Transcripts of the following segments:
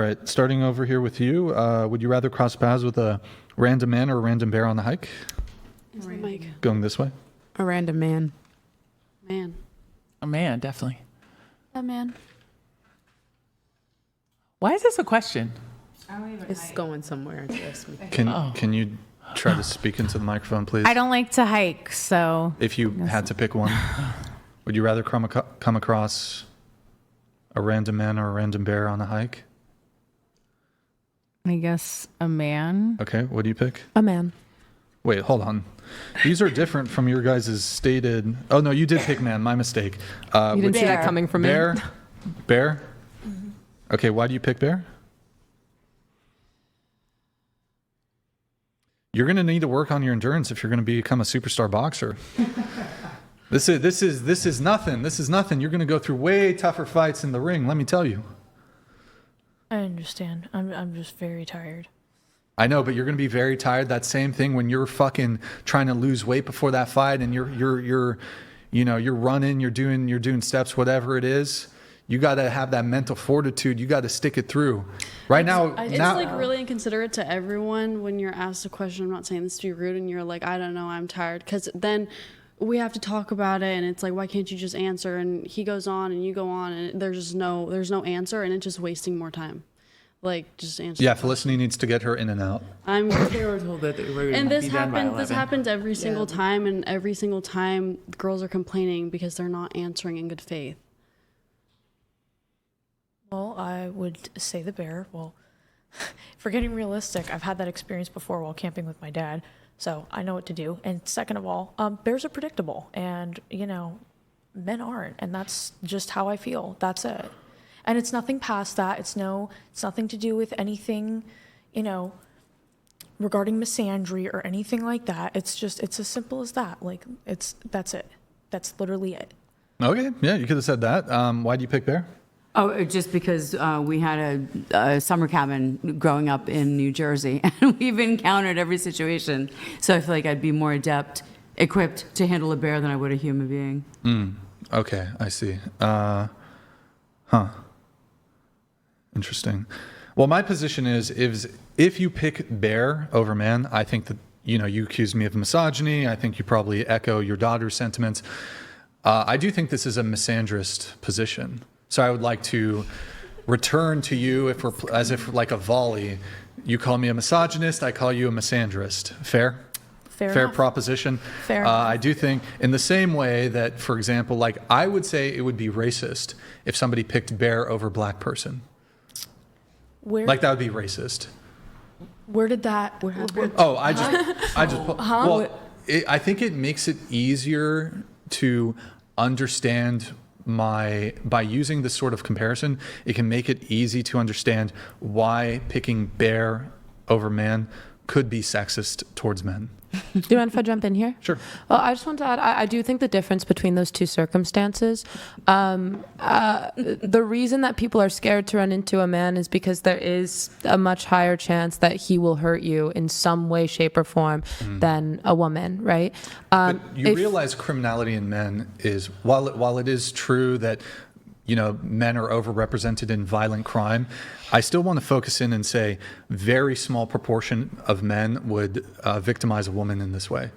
right, starting over here with you. Would you rather cross paths with a random man or a random bear on the hike? Going this way? A random man. Man. A man, definitely. A man. Why is this a question? It's going somewhere. Trust me. Can you try to speak into the microphone, please? I don't like to hike, so. If you had to pick one, would you rather come across a random man or a random bear on a hike? I guess a man. Okay, what do you pick? A man. Wait, hold on. These are different from your guys' stated. Oh, no, you did pick man. My mistake. You didn't see that coming from me? Bear? Okay, why do you pick bear? You're going to need to work on your endurance if you're going to become a superstar boxer. This is nothing. This is nothing. You're going to go through way tougher fights in the ring, let me tell you. I understand. I'm just very tired. I know, but you're going to be very tired. That same thing when you're fucking trying to lose weight before that fight, and you're running, you're doing steps, whatever it is. You got to have that mental fortitude. You got to stick it through. It's like really inconsiderate to everyone when you're asked a question. I'm not saying this to be rude, and you're like, I don't know, I'm tired, because then we have to talk about it, and it's like, why can't you just answer? And he goes on, and you go on, and there's no answer, and it's just wasting more time. Like, just answer. Yeah, Felicity needs to get her in and out. They were told that they were going to be done by 11. This happens every single time, and every single time girls are complaining because they're not answering in good faith. Well, I would say the bear. Well, for getting realistic, I've had that experience before while camping with my dad, so I know what to do. And second of all, bears are predictable, and, men aren't, and that's just how I feel. That's it. And it's nothing past that. It's nothing to do with anything, regarding misandry or anything like that. It's as simple as that. Like, that's it. That's literally it. Okay, yeah, you could have said that. Why do you pick bear? Oh, just because we had a summer cabin growing up in New Jersey, and we've encountered every situation. So I feel like I'd be more equipped to handle a bear than I would a human being. Okay, I see. Interesting. Well, my position is if you pick bear over man, I think that, you accuse me of misogyny. I think you probably echo your daughter's sentiments. I do think this is a misandrist position. So I would like to return to you as if like a volley. You call me a misogynist, I call you a misandrist. Fair? Fair proposition. Fair. I do think in the same way that, for example, like I would say it would be racist if somebody picked bear over black person. Like that would be racist. Where did that? Oh, I think it makes it easier to understand by using this sort of comparison. It can make it easy to understand why picking bear over man could be sexist towards men. Do you mind if I jump in here? Sure. Well, I just want to add, I do think the difference between those two circumstances, the reason that people are scared to run into a man is because there is a much higher chance that he will hurt you in some way, shape, or form than a woman, right? But you realize criminality in men is, while it is true that men are overrepresented in violent crime, I still want to focus in and say very small proportion of men would victimize a woman in this way.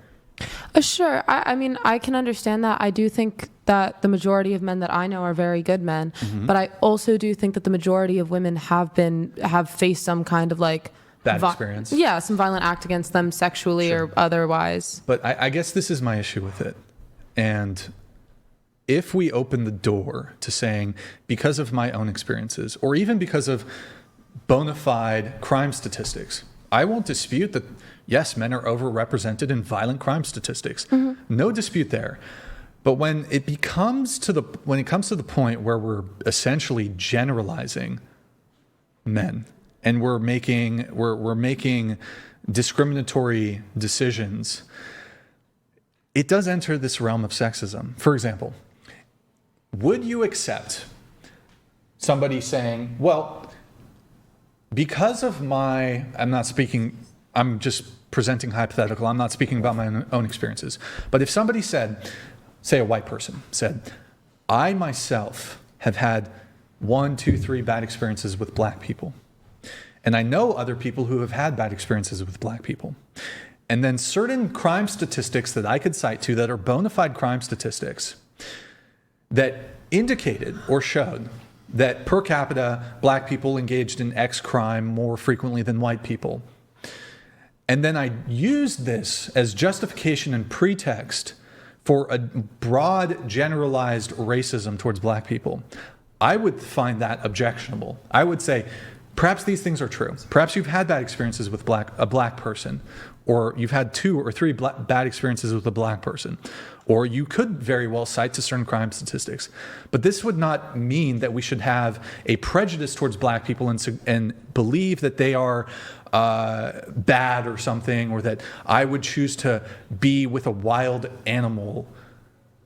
Sure. I mean, I can understand that. I do think that the majority of men that I know are very good men, but I also do think that the majority of women have faced some kind of like bad experience. Yeah, some violent act against them sexually or otherwise. But I guess this is my issue with it. And if we open the door to saying, because of my own experiences, or even because of bona fide crime statistics, I won't dispute that, yes, men are overrepresented in violent crime statistics. No dispute there. But when it comes to the point where we're essentially generalizing men and we're making discriminatory decisions, it does enter this realm of sexism. For example, would you accept somebody saying, well, because of I'm just presenting hypothetical, I'm not speaking about my own experiences, but if somebody said, say a white person said, I myself have had 1, 2, 3 bad experiences with black people, And I know other people who have had bad experiences with black people. And then certain crime statistics that I could cite to that are bona fide crime statistics that indicated or showed that per capita, black people engaged in X crime more frequently than white people. And then I used this as justification and pretext for a broad, generalized racism towards black people. I would find that objectionable. I would say, perhaps these things are true. Perhaps you've had bad experiences with a black person, or you've had 2 or 3 bad experiences with a black person, or you could very well cite to certain crime statistics. But this would not mean that we should have a prejudice towards black people and believe that they are bad or something, or that I would choose to be with a wild animal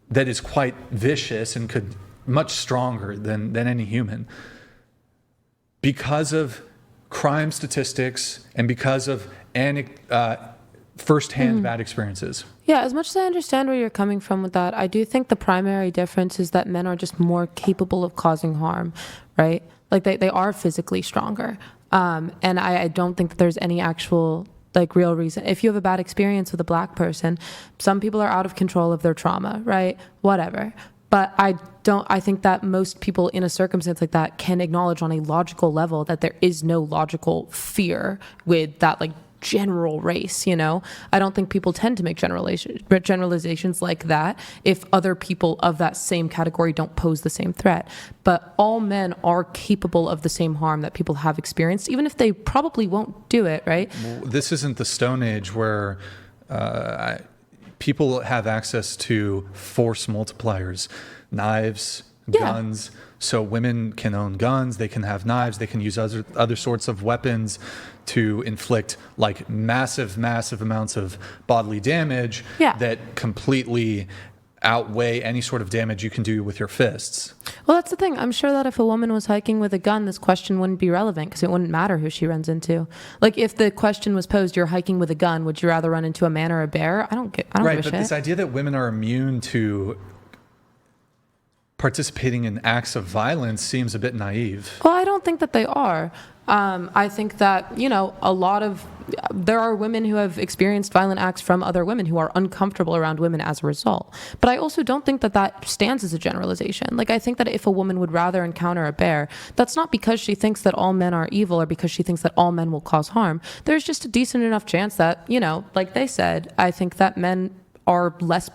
that is quite vicious and could much stronger than any human. Because of crime statistics and because of firsthand bad experiences. Yeah, as much as I understand where you're coming from with that, I do think the primary difference is that men are just more capable of causing harm, right? Like they are physically stronger. And I don't think that there's any actual real reason. If you have a bad experience with a black person, some people are out of control of their trauma, right? Whatever. But I think that most people in a circumstance like that can acknowledge on a logical level that there is no logical fear with that general race, I don't think people tend to make generalizations like that if other people of that same category don't pose the same threat. But all men are capable of the same harm that people have experienced, even if they probably won't do it, right? Well, this isn't the Stone Age where people have access to force multipliers, knives, guns. So women can own guns, they can have knives, they can use other sorts of weapons to inflict massive amounts of bodily damage that completely outweigh any sort of damage you can do with your fists. Well, that's the thing. I'm sure that if a woman was hiking with a gun, this question wouldn't be relevant because it wouldn't matter who she runs into. If the question was posed, you're hiking with a gun, would you rather run into a man or a bear? I don't give a shit. This idea that women are immune to participating in acts of violence seems a bit naive. Well, I don't think that they are. I think that, there are women who have experienced violent acts from other women who are uncomfortable around women as a result. But I also don't think that that stands as a generalization. I think that if a woman would rather encounter a bear, that's not because she thinks that all men are evil or because she thinks that all men will cause harm. There's just a decent enough chance that, like they said, I think that men are less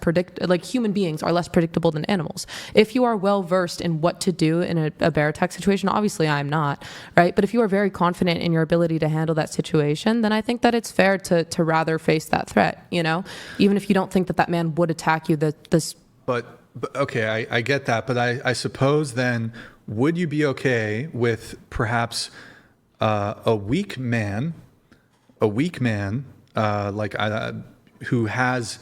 human beings are less predictable than animals. If you are well versed in what to do in a bear attack situation, obviously I'm not, right? But if you are very confident in your ability to handle that situation, then I think that it's fair to rather face that threat, even if you don't think that man would attack you. But okay, I get that, but I suppose then, would you be okay with perhaps a weak man, who has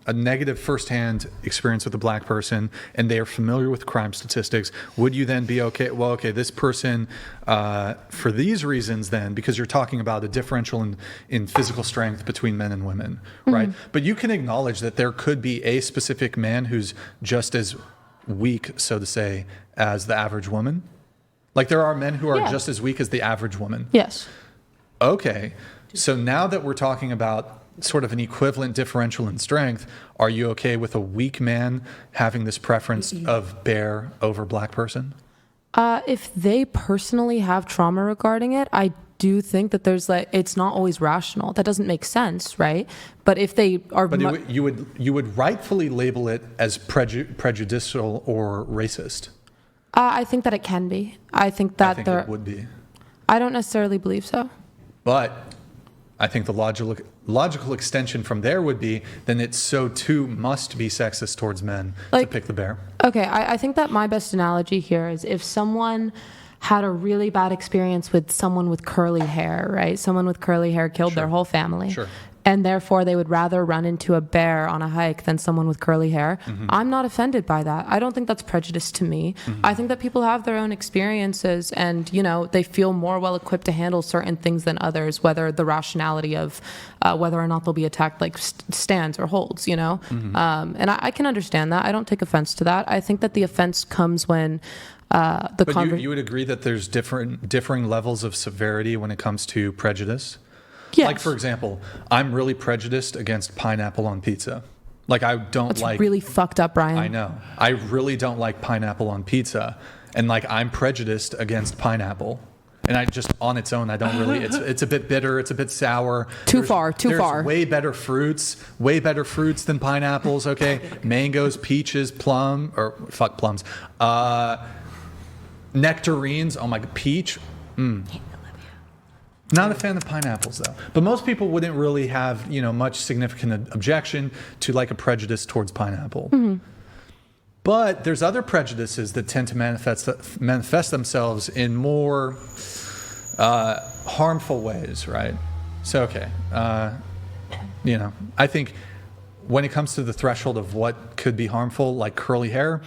a negative firsthand experience with a black person, and they are familiar with crime statistics, would you then be okay? Well, okay, this person, for these reasons then, because you're talking about a differential in physical strength between men and women, right? But you can acknowledge that there could be a specific man who's just as weak, so to say, as the average woman. There are men who are just as weak as the average woman. Yes. Okay, so now that we're talking about sort of an equivalent differential in strength, are you okay with a weak man having this preference of bear over black person? If they personally have trauma regarding it, I do think that there's it's not always rational. That doesn't make sense, right? But if they are, but you would rightfully label it as prejudicial or racist. I think that it can be. I think that it would be. I don't necessarily believe so. But I think the logical extension from there would be, then it so too must be sexist towards men to pick the bear. Okay, I think that my best analogy here is if someone had a really bad experience with someone with curly hair, right? Someone with curly hair killed their whole family. Sure. And therefore they would rather run into a bear on a hike than someone with curly hair. I'm not offended by that. I don't think that's prejudice to me. I think that people have their own experiences and, they feel more well equipped to handle certain things than others, whether the rationality of whether or not they'll be attacked stands or holds, And I can understand that. I don't take offense to that. I think that the offense comes when But you would agree that there's differing levels of severity when it comes to prejudice? Yes. Like, for example, I'm really prejudiced against pineapple on pizza. Like, I don't That's like... really fucked up, Brian. I know. I really don't like pineapple on pizza. And, like, I'm prejudiced against pineapple. And I just, on its own, I don't really... It's a bit bitter. It's a bit sour. Too far. There's way better fruits than pineapples, okay? Mangoes, peaches, plums. Nectarines. Oh, my... Peach. Not a fan of pineapples, though. But most people wouldn't really have, much significant objection to, like, a prejudice towards pineapple. Mm-hmm. But there's other prejudices that tend to manifest themselves in more harmful ways, right? So, okay. I think when it comes to the threshold of what could be harmful, like curly hair,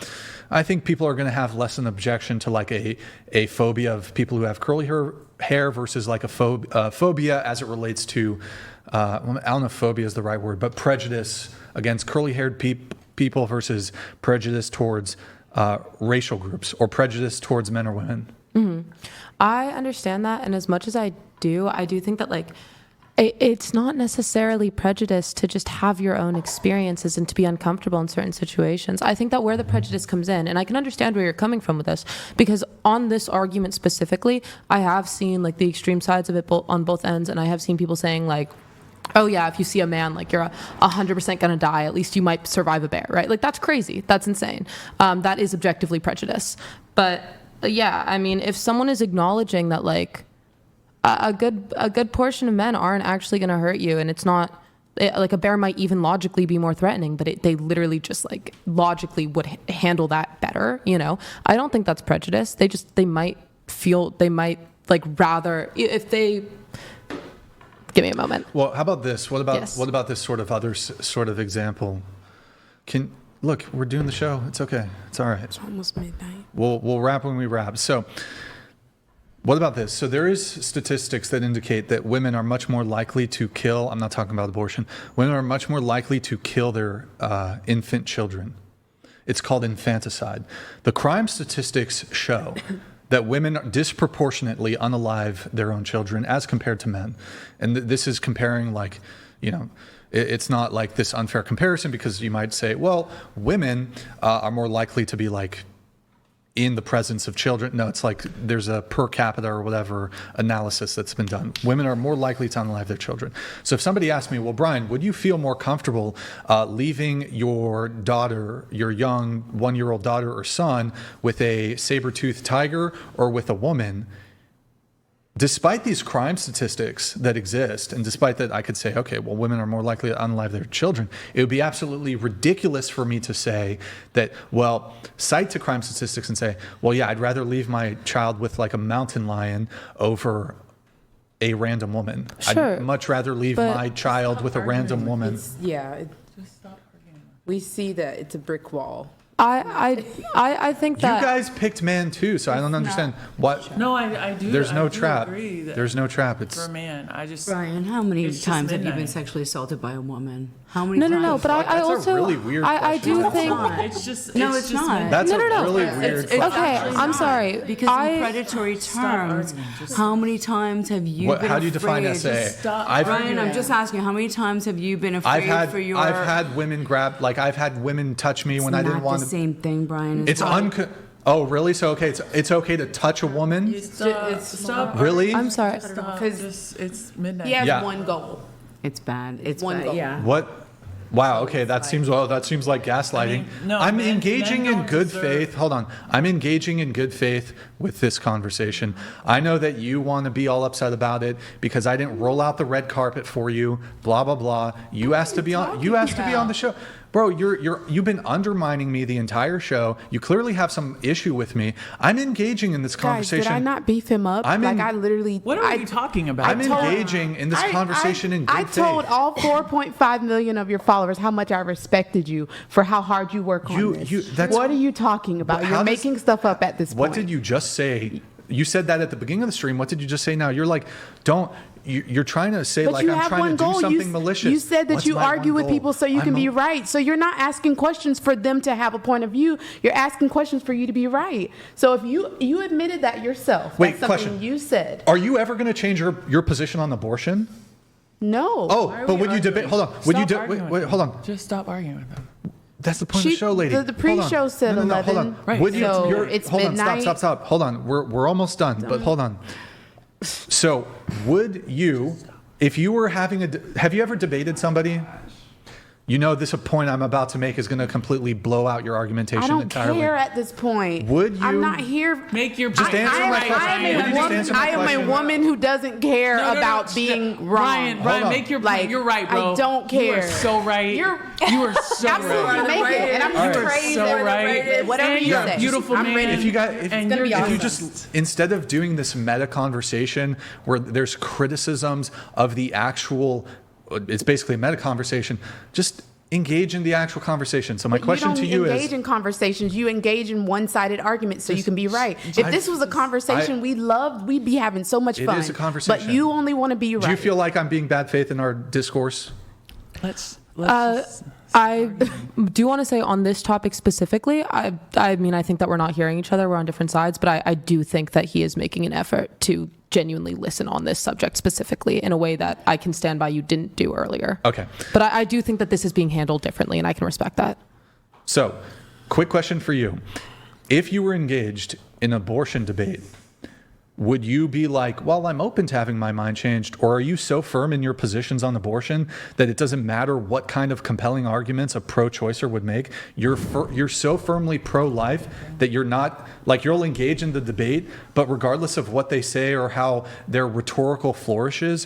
I think people are going to have less an objection to, like, a phobia of people who have curly hair versus, like, a phobia as it relates to, I don't know if phobia is the right word, but prejudice against curly-haired people versus prejudice towards racial groups or prejudice towards men or women. Mm-hmm. I understand that, and as much as I do think that, like, it's not necessarily prejudice to just have your own experiences and to be uncomfortable in certain situations. I think that where the prejudice comes in, and I can understand where you're coming from with this, because on this argument specifically, I have seen, like, the extreme sides of it on both ends, and I have seen people saying, like, oh yeah, if you see a man, like, you're 100% gonna die, at least you might survive a bear, right? Like, that's crazy. That's insane. That is objectively prejudice. But yeah, I mean, if someone is acknowledging that, like, a good portion of men aren't actually going to hurt you, and it's not like a bear might even logically be more threatening, but they literally just, like, logically would handle that better. I don't think that's prejudice. They might like rather if they. Give me a moment. Well, how about this? What about this sort of example? Look, we're doing the show. It's okay. It's all right. It's almost midnight. We'll wrap when we wrap. So. What about this? So there is statistics that indicate that women are much more likely to kill, I'm not talking about abortion, women are much more likely to kill their infant children. It's called infanticide. The crime statistics show that women disproportionately unalive their own children as compared to men. And this is comparing, like, it's not like this unfair comparison, because you might say, well, women are more likely to be, like, in the presence of children. No, it's like there's a per capita or whatever analysis that's been done. Women are more likely to unalive their children. So if somebody asked me, well, Brian, would you feel more comfortable leaving your daughter, your young 1-year-old daughter or son, with a saber-toothed tiger or with a woman? Despite these crime statistics that exist, and despite that I could say, okay, well, women are more likely to unalive their children, it would be absolutely ridiculous for me to say that, well, cite to crime statistics and say, well, yeah, I'd rather leave my child with, like, a mountain lion over a random woman. Sure, I'd much rather leave my child with a random woman. Just stop arguing. We see that it's a brick wall. I think that you guys picked man too, so I don't understand what. No, I do. There's no trap. Agree that There's no trap. It's for a man. Brian, how many it's times have you midnight. been sexually assaulted by a woman? How many times? No, but I That's also a really weird I question. do That's think not. It's just No, it's it's just not. midnight. That's No, a no. really It's- weird it's- question. okay. actually I'm not. sorry. Because in predatory terms, arguing. Just how many times have you been How do you define afraid- SA? Stop Brian, I'm just asking, how many times have you been afraid for your... I've had women grab, like, I've had women touch me when I didn't want the to. same thing, Brian. It's Oh, really? So okay, it's okay to touch a woman? Stop. Really? I'm sorry. Stop. It's midnight. He has Yeah. one goal. It's bad. It's one bad. goal. Yeah. What? Wow. Okay, that seems like gaslighting. I mean, no, I'm men engaging in don't good deserve- faith. Hold on. I'm engaging in good faith with this conversation. I know that you want to be all upset about it because I didn't roll out the red carpet for you. Blah blah blah. You asked to be on. You asked to be on the show. Bro, you've been undermining me the entire show. You clearly have some issue with me. I'm engaging in this Guys, conversation. did I not beef him up? I'm like, in- I literally... What are you talking about? I'm engaging in this conversation in good I faith. told all 4.5 million of your followers how much I respected you for how hard you work on this. What are you talking about? How You're does- making stuff up at this point. What did you just say? You said that at the beginning of the stream. What did you just say now? You're like, you're trying to say But like you I'm have trying one to do goal. something malicious. You said that What's you my argue one with goal? people so you can be right. So you're not asking questions for them to have a point of view. You're asking questions for you to be right. So if you admitted that yourself, Wait, that's something question. you said. Are you ever going to change your position on abortion? No. Oh, but would you debate? Hold on. Would you hold on. Just stop arguing with them. That's the point of the show, lady. The pre-show said 11. Hold on. Right. Would you, So you're- it's hold midnight. on. Stop. Hold on. We're almost done, but hold on. So, would you, if you were have you ever debated somebody? You know, this point I'm about to make is going to completely blow out your argumentation I don't entirely. care at this point. Would you- I'm not here. Make your Just answer my question. I am Would you a just woman. answer my I am a question? woman who doesn't care No, about being wrong. Brian, on. make your Like, point. You're right, bro. I don't You care. are so right. You're you are so absolutely right. make it, and I'm All right. just praised So every- right. Whatever And you you're say. a beautiful I'm man. ready. If you got, And you're if you awesome. just instead of doing this meta conversation where there's criticisms of the actual, it's basically a meta conversation. Just engage in the actual conversation. So my question to you don't engage is, in conversations. You engage in one-sided arguments so you can be right. If this was a conversation we loved, we'd be having so much It fun. is a conversation. But you only want to be right. do you feel like I'm being bad faith in our discourse? Let's just I do want to say on this topic specifically, I mean, I think that we're not hearing each other. We're on different sides, but I do think that he is making an effort to genuinely listen on this subject specifically in a way that I can stand by you didn't do earlier. Okay. But I do think that this is being handled differently, and I can respect that. So, quick question for you. If you were engaged in an abortion debate, would you be like, well, I'm open to having my mind changed? Or are you so firm in your positions on abortion that it doesn't matter what kind of compelling arguments a pro-choicer would make? You're so firmly pro-life that you're not, like, you'll engage in the debate, but regardless of what they say or how their rhetorical flourishes,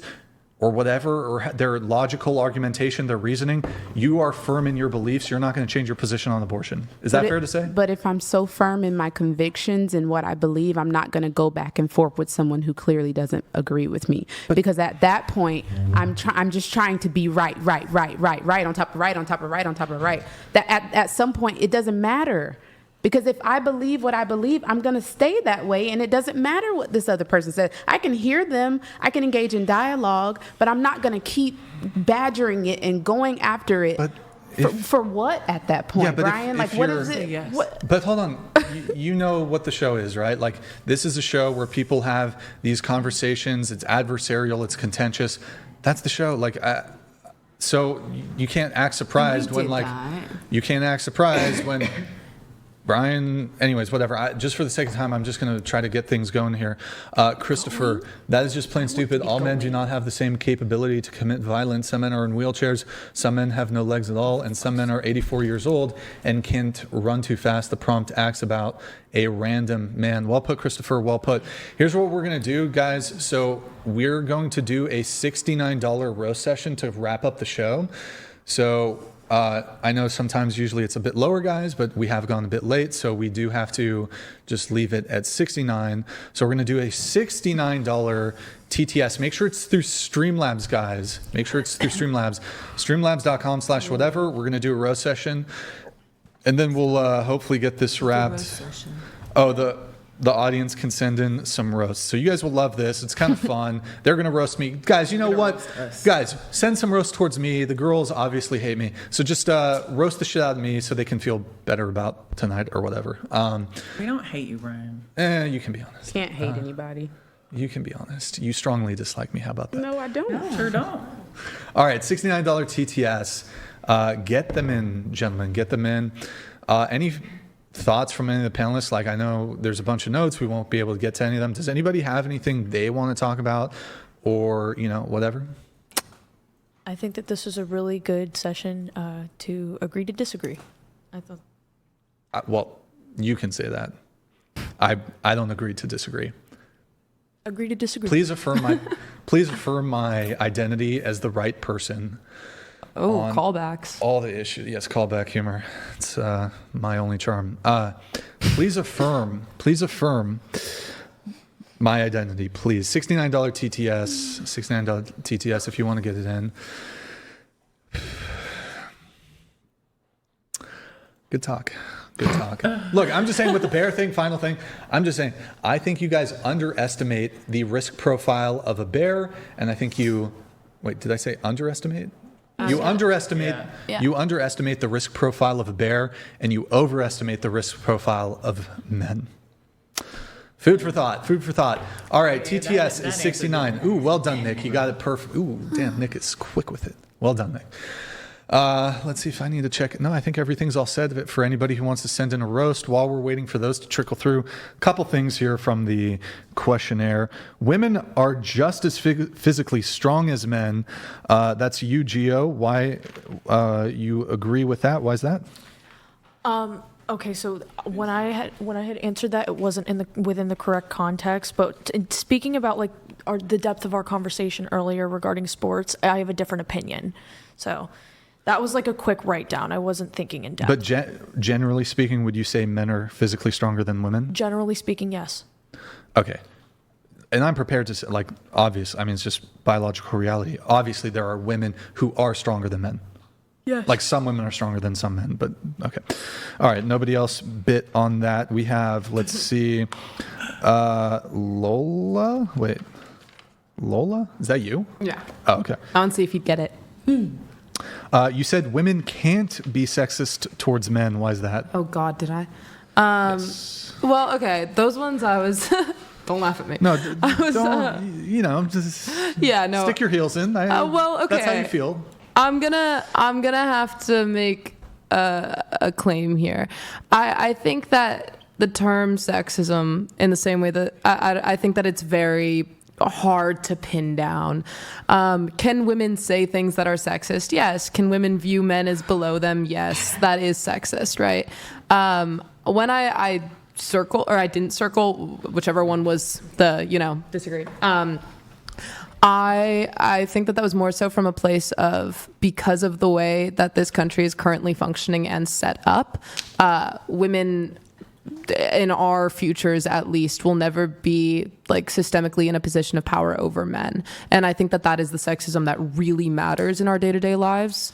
or whatever, or their logical argumentation, their reasoning, you are firm in your beliefs. You're not going to change your position on abortion. Is that fair to say? But if I'm so firm in my convictions and what I believe, I'm not going to go back and forth with someone who clearly doesn't agree with me. Because at that point, I'm just trying to be right on top of right. That at some point, it doesn't matter. Because if I believe what I believe, I'm going to stay that way, and it doesn't matter what this other person says. I can hear them, I can engage in dialogue, but I'm not going to keep badgering it and going after it. But for what at that point, Yeah, but Brian? if What you're- is it? Yes. What? But hold on, you know what the show is, right? Like, this is a show where people have these conversations. It's adversarial. It's contentious. That's the show. Like, so you can't act surprised when, did like, that. you can't act surprised when Brian. Anyways, whatever. Just for the sake of time, I'm just going to try to get things going here. Christopher, that is just plain stupid. All men do not have the same capability to commit violence. Some men are in wheelchairs. Some men have no legs at all, and some men are 84 years old and can't run too fast. The prompt asks about a random man. Well put, Christopher. Well put. Here's what we're going to do, guys. So we're going to do a $69 roast session to wrap up the show. So I know sometimes usually it's a bit lower, guys, but we have gone a bit late, so we do have to just leave it at 69. So we're going to do a $69 TTS. Make sure it's through Streamlabs, guys. Make sure it's through Streamlabs. Streamlabs.com/whatever. We're going to do a roast session, and then we'll hopefully get this wrapped. Oh, the audience can send in some roasts. So you guys will love this. It's kind of fun. They're going to roast me. Guys, you know what? Guys, send some roast towards me. The girls obviously hate me. So just roast the shit out of me so they can feel better about tonight or whatever. We don't hate you, Brian. You can be honest. Can't hate anybody. You can be honest. You strongly dislike me. How about that? No, I don't. Sure don't. All right, $69 TTS. Get them in, gentlemen. Get them in. Any thoughts from any of the panelists? Like, I know there's a bunch of notes. We won't be able to get to any of them. Does anybody have anything they want to talk about, or whatever? I think that this was a really good session to agree to disagree. I thought. Well, you can say that. I don't agree to disagree. Agree to disagree. Please affirm my identity as the right person. Oh, On callbacks. All the issues. Yes, callback humor. It's my only charm. Please affirm my identity, please. $69 TTS. $69 TTS if you want to get it in. Good talk. Good talk. Look, I'm just saying with the bear thing, final thing, I'm just saying, I think you guys underestimate the risk profile of a bear, and I think wait, did I say underestimate? You underestimate Yeah. you underestimate the risk profile of a bear, and you overestimate the risk profile of men. Food for thought. Food for thought. All right, TTS is 69. Ooh, well done, Nick. You got it perfect. Ooh, damn, Nick is quick with it. Well done, Nick. Let's see if I need to check it. No, I think everything's all said for anybody who wants to send in a roast. While we're waiting for those to trickle through, a couple things here from the questionnaire. Women are just as physically strong as men. That's you, Gio. Why you agree with that? Why is that? Okay, so when I had answered that, it wasn't within the correct context. But speaking about like the depth of our conversation earlier regarding sports, I have a different opinion. So that was like a quick write down. I wasn't thinking in depth. But generally speaking, would you say men are physically stronger than women? Generally speaking, yes. Okay. And I'm prepared to say, like, obvious. I mean, it's just biological reality. Obviously, there are women who are stronger than men. Yes. Like some women are stronger than some men, but okay. All right. Nobody else bit on that. We have, let's see, Lola. Wait, Lola? Is that you? Yeah. Oh, okay. I want to see if you'd get it. You said women can't be sexist towards men. Why is that? Oh God, did I? Yes. Well, okay. Those ones I was. Don't laugh at me. No, I was, don't, just yeah, no. stick your heels in. Well, okay. That's how you feel. I'm gonna have to make a claim here. I think that the term sexism, in the same way that I think that it's very hard to pin down. Can women say things that are sexist? Yes. Can women view men as below them? Yes. That is sexist, right? When I circle, or I didn't circle, whichever one was the, disagreed. I think that was more so from a place of, because of the way that this country is currently functioning and set up, women in our futures at least will never be like systemically in a position of power over men. And I think that is the sexism that really matters in our day-to-day lives.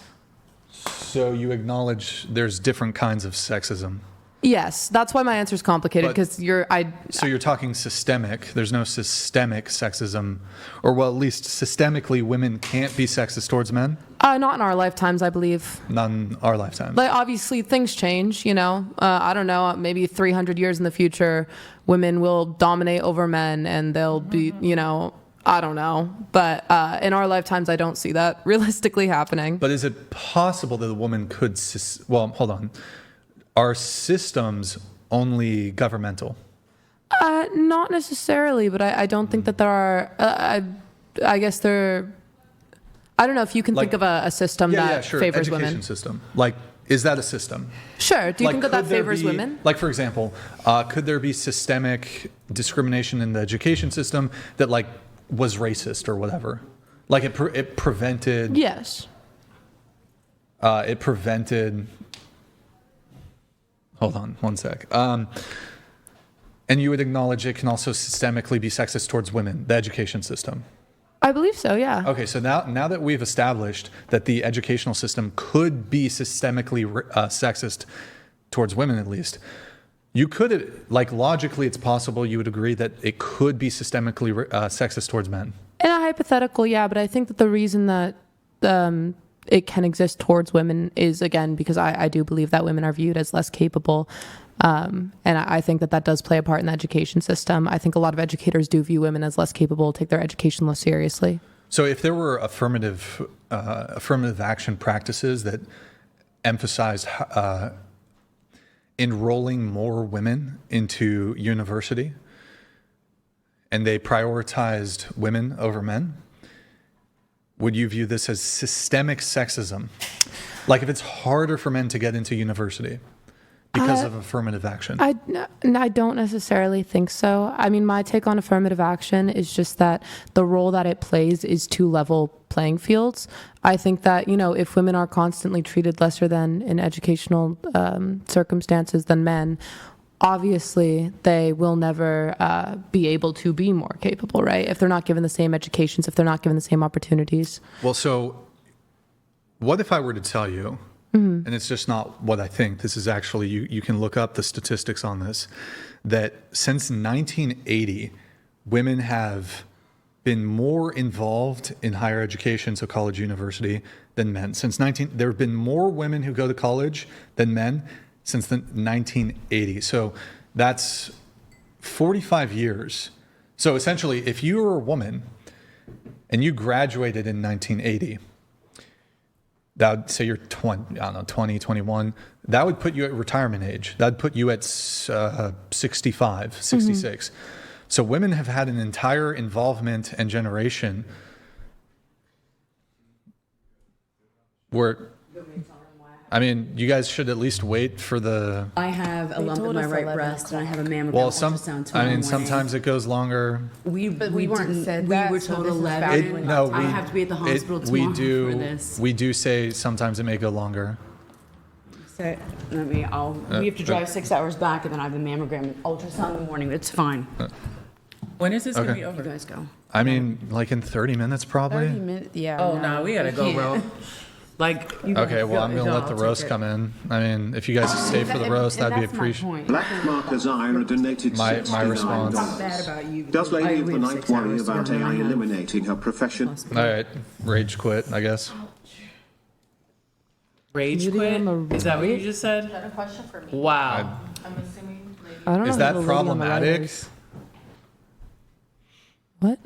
So you acknowledge there's different kinds of sexism. Yes, that's why my answer is complicated, because So you're talking systemic. There's no systemic sexism, or well, at least systemically, women can't be sexist towards men. Not in our lifetimes, I believe. Not in our lifetime. Like, obviously, things change, I don't know, maybe 300 years in the future, women will dominate over men and they'll be, I don't know. But in our lifetimes, I don't see that realistically happening. But is it possible that a woman could... Well, hold on. Are systems only governmental? Not necessarily, but I don't think that there are... I guess there... I don't know if you can think of a system that favors Education women. System. Like, is that a system? Sure. Do you think that favors women? Like, for example, could there be systemic discrimination in the education system that, like, was racist or whatever? Like, it prevented... Yes. It prevented... Hold on one sec. And you would acknowledge it can also systemically be sexist towards women, the education system? I believe so, yeah. Okay, so now that we've established that the educational system could be systemically sexist towards women, at least, you could, like, logically it's possible you would agree that it could be systemically sexist towards men. In a hypothetical, yeah, but I think that the reason that it can exist towards women is, again, because I do believe that women are viewed as less capable. And I think that does play a part in the education system. I think a lot of educators do view women as less capable, take their education less seriously. So if there were affirmative action practices that emphasized enrolling more women into university, and they prioritized women over men, would you view this as systemic sexism? Like, if it's harder for men to get into university because of affirmative action? I don't necessarily think so. I mean, my take on affirmative action is just that the role that it plays is to level playing fields. I think that, if women are constantly treated lesser than in educational circumstances than men, obviously they will never be able to be more capable, right? If they're not given the same educations, if they're not given the same opportunities. Well, so what if I were to tell you and it's just not what I think. This is actually, you can look up the statistics on this, that since 1980, women have been more involved in higher education, so college, university, than men. There have been more women who go to college than men since the 1980. So that's 45 years. So essentially, if you were a woman and you graduated in 1980, that would say you're 20, 21, that would put you at retirement age. That would put you at 65, 66. So women have had an entire involvement and generation where, I mean, you guys should at least wait for the. I have a lump in told my us right 11 breast, and I have a mammogram Well, ultrasound tomorrow morning. sometimes it goes longer. we we weren't didn't. said We that, were so told this is 11. valid. I have to be at the hospital tomorrow for this. We do say sometimes it may go longer. So, we have to drive 6 hours back, and then I have a mammogram and ultrasound in the morning. It's fine. When is this going to be You over? guys go. I mean, like in 30 minutes probably. 30 minutes, yeah. Oh, no, we got to go, bro. Like, Okay, well, I'm going to let the roast come in. I mean, if you guys stay for the roast, that'd be appreciated. Black Markers Ira donated My $69. response. Bad about you. Does Lady of we the have Night 6 worry hours to about go. AI eliminating her profession? All right, rage quit, I guess. rage You quit? didn't have a Is that what you rage? just said? Is that a question for me? Wow. I'm assuming. I don't know Is who that the lady on the right problematic? is. What?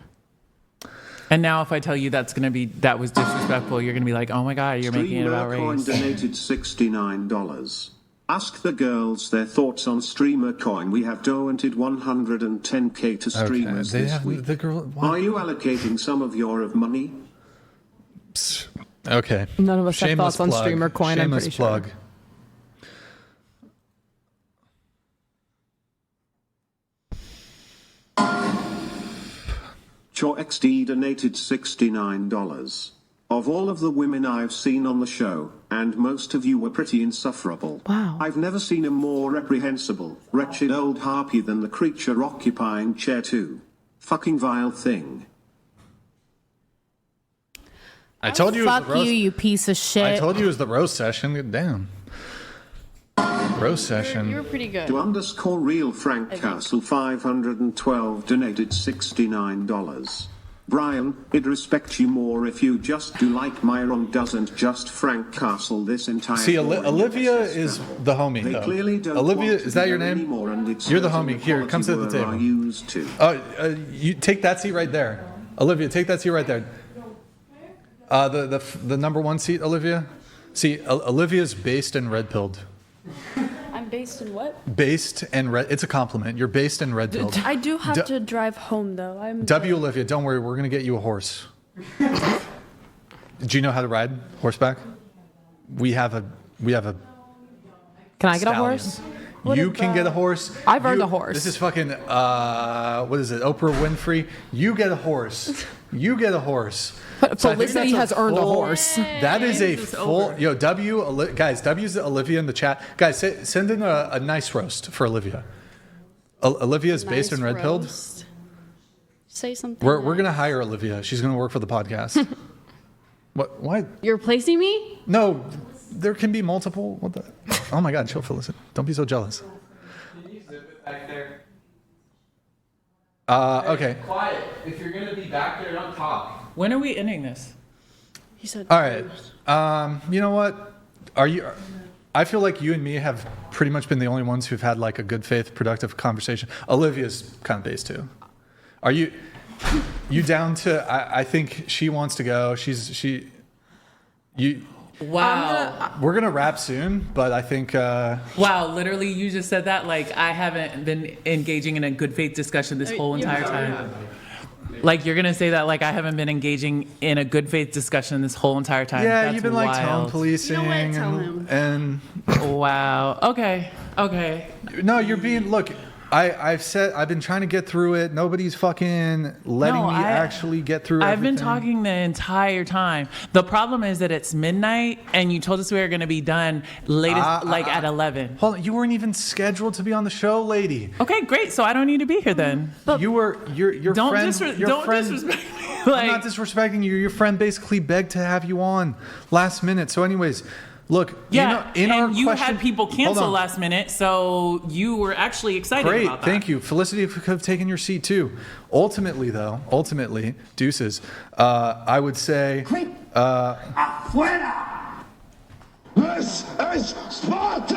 And now if I tell you that was disrespectful, you're going to be like, oh my God, you're making it about Streamer Coin race. donated $69. Ask the girls their thoughts on Streamer Coin. We have donated 110k to streamers they this have week. the girl. Are you allocating some of your money? Okay. None of us have Shameless thoughts on plug. streamer coin, I'm Shameless pretty sure. plug. Cho XD donated $69. Of all of the women I've seen on the show, and most of you were pretty insufferable. Wow. I've never seen a more reprehensible, wretched old harpy than the creature occupying chair 2. Fucking vile thing. I told you it was Fuck the roast. you, you piece of shit. I told you it was the roast session. Damn. Roast session. You were pretty good. To underscore real Frank Castle 512 donated $69. Brian, I'd respect you more if you just do like Myron doesn't just Frank Castle this entire. See, boring Olivia SS is stuff. the homie, They though. clearly don't Olivia, want to is that be your there name? anymore, and it's You're the certain homie. Here, come sit at the quality table. were I used to. You take that seat right there. Olivia, take that seat right there. The number one seat, Olivia. See, Olivia's based and red pilled. I'm based in what? Based and red. It's a compliment. You're based and red pilled. I do have Du- to drive home though. W. Olivia, don't worry. We're gonna get you a horse. Do you know how to ride horseback? We have a. Can I get a stallion. horse? You can get a horse. I've earned You- a horse. This is fucking, what is it, Oprah Winfrey? You get a horse. You get a horse. So I think Felicity that's has earned a full- horse. That is a full, guys, W's Olivia in the chat. Guys, send in a nice roast for Olivia. Olivia's based in red pilled. Say something. We're going to hire Olivia. She's going to work for the podcast. What? Why? You're replacing me? No, there can be multiple. What the? Oh my God, chill, Felicity. Don't be so jealous. Can you zip it back there? Okay. Quiet. If you're gonna be back there, don't talk. When are we ending this? He said. All right. You know what? I feel like you and me have pretty much been the only ones who've had like a good faith, productive conversation. Olivia's kind of based too. Are you down to? I think she wants to go. Wow. We're gonna wrap soon, but I think. Wow, literally you just said that like I haven't been engaging in a good faith discussion this whole entire time. Like you're gonna say that like I haven't been engaging in a good faith discussion this whole entire time. Yeah, That's you've been like tone wild. policing You know what? Tell him. and Wow. Okay. no, you're being look. I've been trying to get through it. Nobody's fucking letting No, me actually get through. I've been everything. talking the entire time. The problem is that it's midnight and you told us we were going to be done latest at 11. Hold on, you weren't even scheduled to be on the show, lady. Okay, great. So I don't need to be here then. You were your Don't friend. don't disrespect me. I'm not disrespecting you. Your friend basically begged to have you on last minute. So, anyways, Look, Yeah, in our and you question, had people hold cancel on. last minute, so you were actually excited Great, about that. thank you. Felicity could have taken your seat too. Ultimately, deuces, I would say... This is Sparta!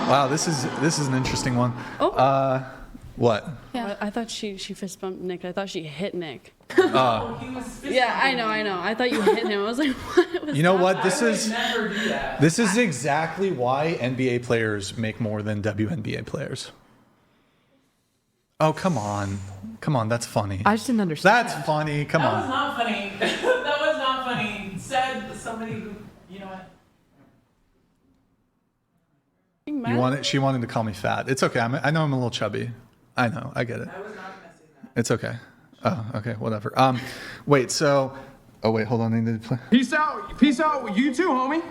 Wow, this is an interesting one. What? Yeah. I thought she fist bumped Nick. I thought she hit Nick. He was fist Yeah, I know. I thought you hit him. I was like, what was You know what? I would never do that. This is exactly why NBA players make more than WNBA players. Oh, come on. Come on, that's funny. I just didn't understand. That's funny. Come That was on. not funny. That was not funny. Said somebody who, you know what? She wanted to call me fat. It's okay. I know I'm a little chubby. I know. I get it. I was not messing that. It's okay. Oh, okay. Whatever. Wait. So. Oh wait. Hold on. I need to play. Peace out. You too, homie.